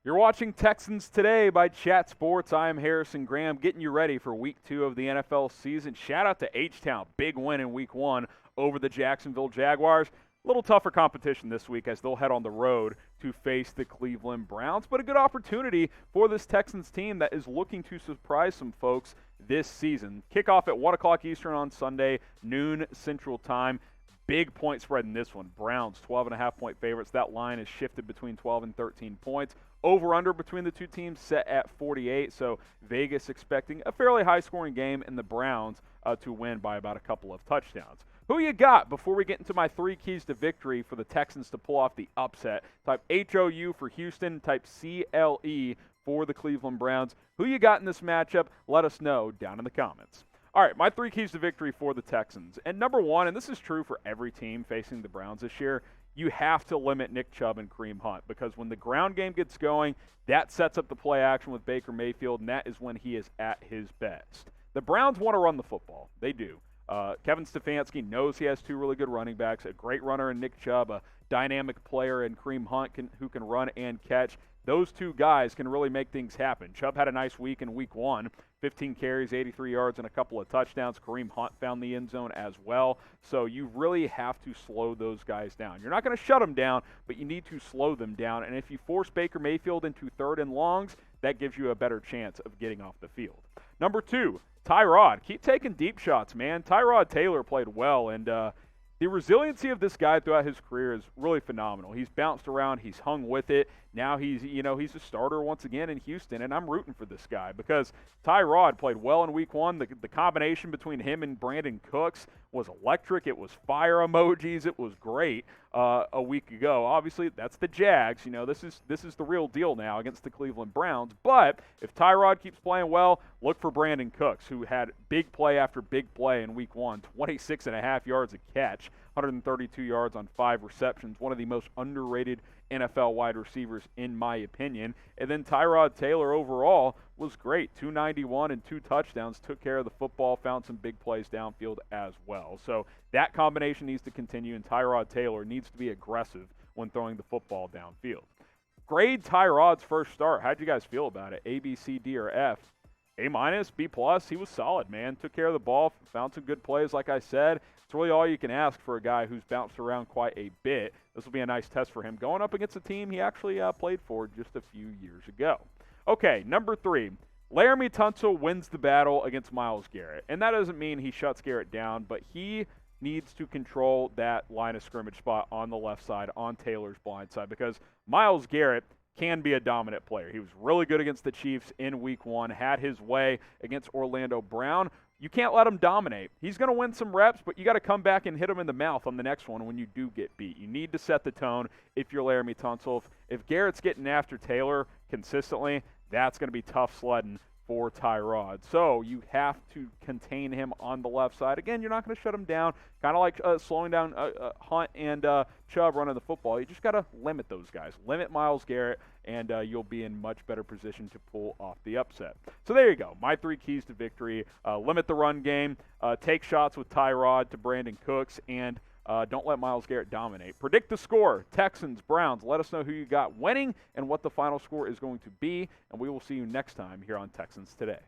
You're watching Texans Today by Chat Sports. I am Harrison Graham, getting you ready for Week 2 of the NFL season. Shout out to H-Town, big win in Week 1 over the Jacksonville Jaguars. A little tougher competition this week as they'll head on the road to face the Cleveland Browns, but a good opportunity for this Texans team that is looking to surprise some folks this season. Kickoff at 1 o'clock Eastern on Sunday, noon Central Time. Big point spread in this one. Browns, 12.5-point favorites. That line is shifted between 12 and 13 points. Over-under between the two teams set at 48, so Vegas expecting a fairly high-scoring game and the Browns to win by about a couple of touchdowns. Who you got before we get into my 3 keys to victory for the Texans to pull off the upset? Type HOU for Houston, type CLE for the Cleveland Browns. Who you got in this matchup? Let us know down in the comments. All right, my 3 keys to victory for the Texans. And number 1, and this is true for every team facing the Browns this year, you have to limit Nick Chubb and Kareem Hunt because when the ground game gets going, that sets up the play action with Baker Mayfield, and that is when he is at his best. The Browns want to run the football. They do. Kevin Stefanski knows he has 2 really good running backs, a great runner in Nick Chubb, a dynamic player in Kareem Hunt who can run and catch. Those 2 guys can really make things happen. Chubb had a nice week in Week 1, 15 carries, 83 yards, and a couple of touchdowns. Kareem Hunt found the end zone as well. So you really have to slow those guys down. You're not going to shut them down, but you need to slow them down. And if you force Baker Mayfield into 3rd and longs, that gives you a better chance of getting off the field. Number 2, Tyrod. Keep taking deep shots, man. Tyrod Taylor played well, and the resiliency of this guy throughout his career is really phenomenal. He's bounced around. He's hung with it. Now he's a starter once again in Houston, and I'm rooting for this guy because Tyrod played well in Week 1. The combination between him and Brandon Cooks was electric. It was fire emojis. It was great a week ago. Obviously, that's the Jags. This is the real deal now against the Cleveland Browns. But if Tyrod keeps playing well, look for Brandon Cooks, who had big play after big play in Week 1, 26.5 yards a catch, 132 yards on 5 receptions, one of the most underrated NFL wide receivers in my opinion. And then Tyrod Taylor overall was great, 291 and 2 touchdowns, took care of the football, found some big plays downfield as well. So that combination needs to continue, and Tyrod Taylor needs to be aggressive when throwing the football downfield. Grade Tyrod's first start. How'd you guys feel about it? A, B, C, D, or F? A-, B+. He was solid, man. Took care of the ball, found some good plays, like I said. It's really all you can ask for a guy who's bounced around quite a bit. This will be a nice test for him going up against a team he actually played for just a few years ago. Okay, number 3. Laramie Tunsil wins the battle against Miles Garrett. And that doesn't mean he shuts Garrett down, but he needs to control that line of scrimmage spot on the left side, on Taylor's blind side, because Miles Garrett can be a dominant player. He was really good against the Chiefs in Week 1, had his way against Orlando Brown. You can't let him dominate. He's going to win some reps, but you got to come back and hit him in the mouth on the next one when you do get beat. You need to set the tone if you're Laramie Tunsil. If Garrett's getting after Taylor consistently, that's going to be tough sledding for Tyrod. So you have to contain him on the left side. Again, you're not going to shut him down, kind of like slowing down Hunt and Chubb running the football. You just got to limit those guys. Limit Miles Garrett, and you'll be in much better position to pull off the upset. So there you go. My 3 keys to victory. Limit the run game, take shots with Tyrod to Brandon Cooks, and don't let Miles Garrett dominate. Predict the score. Texans, Browns. Let us know who you got winning and what the final score is going to be. And we will see you next time here on Texans Today.